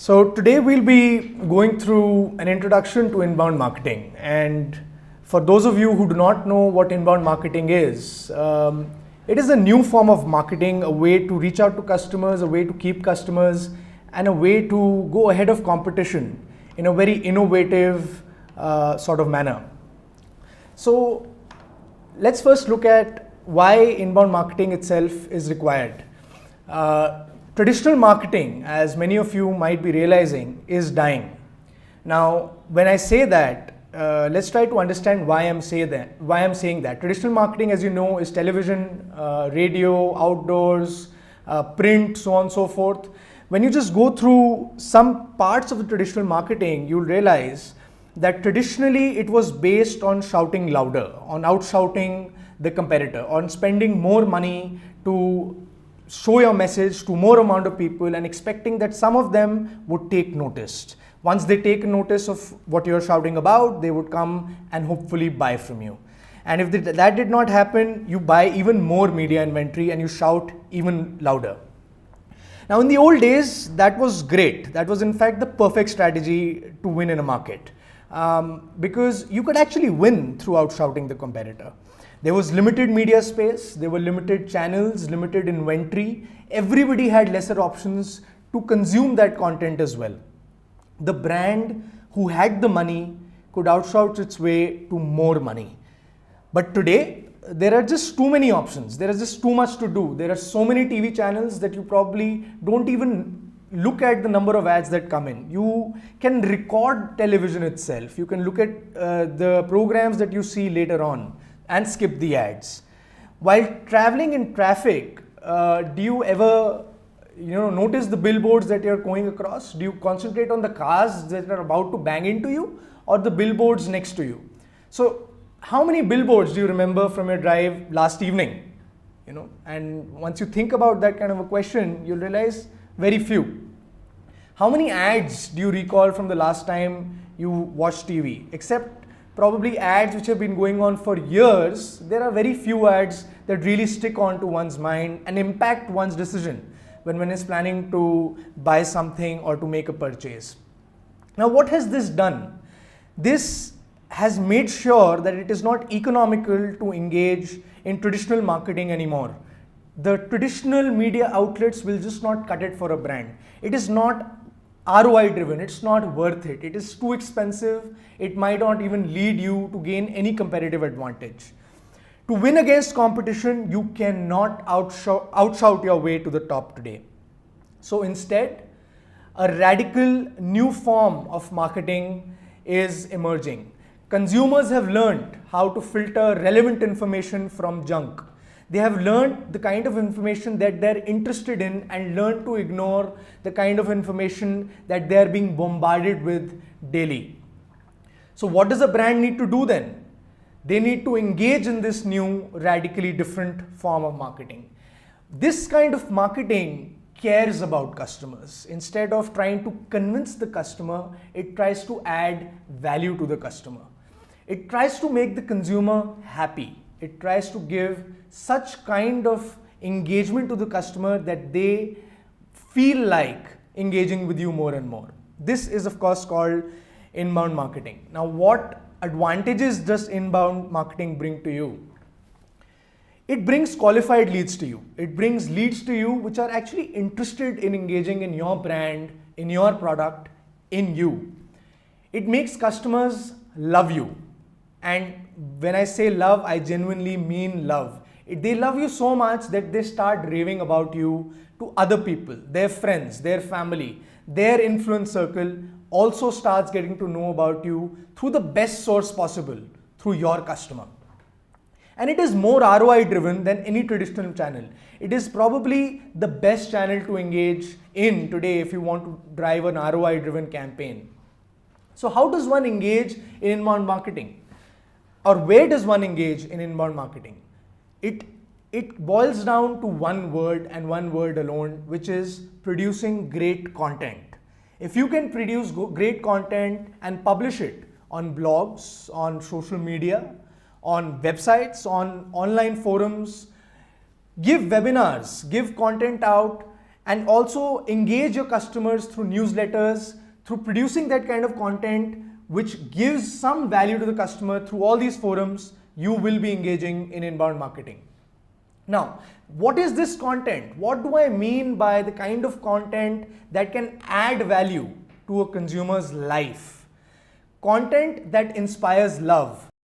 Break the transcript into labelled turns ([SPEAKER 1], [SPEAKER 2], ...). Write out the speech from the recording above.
[SPEAKER 1] So today we'll be going through an introduction to inbound marketing. And for those of you who do not know what inbound marketing is, it is a new form of marketing, a way to reach out to customers, a way to keep customers, and a way to go ahead of competition in a very innovative sort of manner. So let's first look at why inbound marketing itself is required. Traditional marketing, as many of you might be realizing, is dying. Now, when I say that, let's try to understand why I'm saying that. Traditional marketing, as you know, is television, radio, outdoors, print, so on and so forth. When you just go through some parts of the traditional marketing, you'll realize that traditionally it was based on shouting louder, on outshouting the competitor, on spending more money to show your message to more amount of people and expecting that some of them would take notice. Once they take notice of what you're shouting about, they would come and hopefully buy from you. And if that did not happen, you buy even more media inventory and you shout even louder. Now, in the old days, that was great. That was in fact the perfect strategy to win in a market, because you could actually win throughout shouting the competitor. There was limited media space, there were limited channels, limited inventory. Everybody had lesser options to consume that content as well. The brand who had the money could outshout its way to more money. But today, there are just too many options. There is just too much to do. There are so many TV channels that you probably don't even look at the number of ads that come in. You can record television itself. You can look at the programs that you see later on and skip the ads. While traveling in traffic, do you ever notice the billboards that you're going across? Do you concentrate on the cars that are about to bang into you or the billboards next to you? So how many billboards do you remember from your drive last evening? And once you think about that kind of a question, you'll realize very few. How many ads do you recall from the last time you watched TV? Except probably ads which have been going on for years, there are very few ads that really stick on to one's mind and impact one's decision when one is planning to buy something or to make a purchase. Now, what has this done? This has made sure that it is not economical to engage in traditional marketing anymore. The traditional media outlets will just not cut it for a brand. It is not ROI driven, it's not worth it. It is too expensive. It might not even lead you to gain any competitive advantage. To win against competition, you cannot outshout your way to the top today. So instead, a radical new form of marketing is emerging. Consumers have learned how to filter relevant information from junk. They have learned the kind of information that they're interested in and learned to ignore the kind of information that they're being bombarded with daily. So what does a brand need to do then? They need to engage in this new, radically different form of marketing. This kind of marketing cares about customers. Instead of trying to convince the customer, it tries to add value to the customer. It tries to make the consumer happy. It tries to give such kind of engagement to the customer that they feel like engaging with you more and more. This is of course called inbound marketing. Now, what advantages does inbound marketing bring to you? It brings qualified leads to you. It brings leads to you which are actually interested in engaging in your brand, in your product, in you. It makes customers love you. And when I say love, I genuinely mean love. They love you so much that they start raving about you to other people, their friends, their family, their influence circle also starts getting to know about you through the best source possible, through your customer. And it is more ROI driven than any traditional channel. It is probably the best channel to engage in today if you want to drive an ROI driven campaign. So how does one engage in inbound marketing? Or where does one engage in inbound marketing? It boils down to one word and one word alone, which is producing great content. If you can produce great content and publish it on blogs, on social media, on websites, on online forums, give webinars, give content out, and also engage your customers through newsletters, through producing that kind of content which gives some value to the customer through all these forums, you will be engaging in inbound marketing. Now, what is this content? What do I mean by the kind of content that can add value to a consumer's life? Content that inspires love.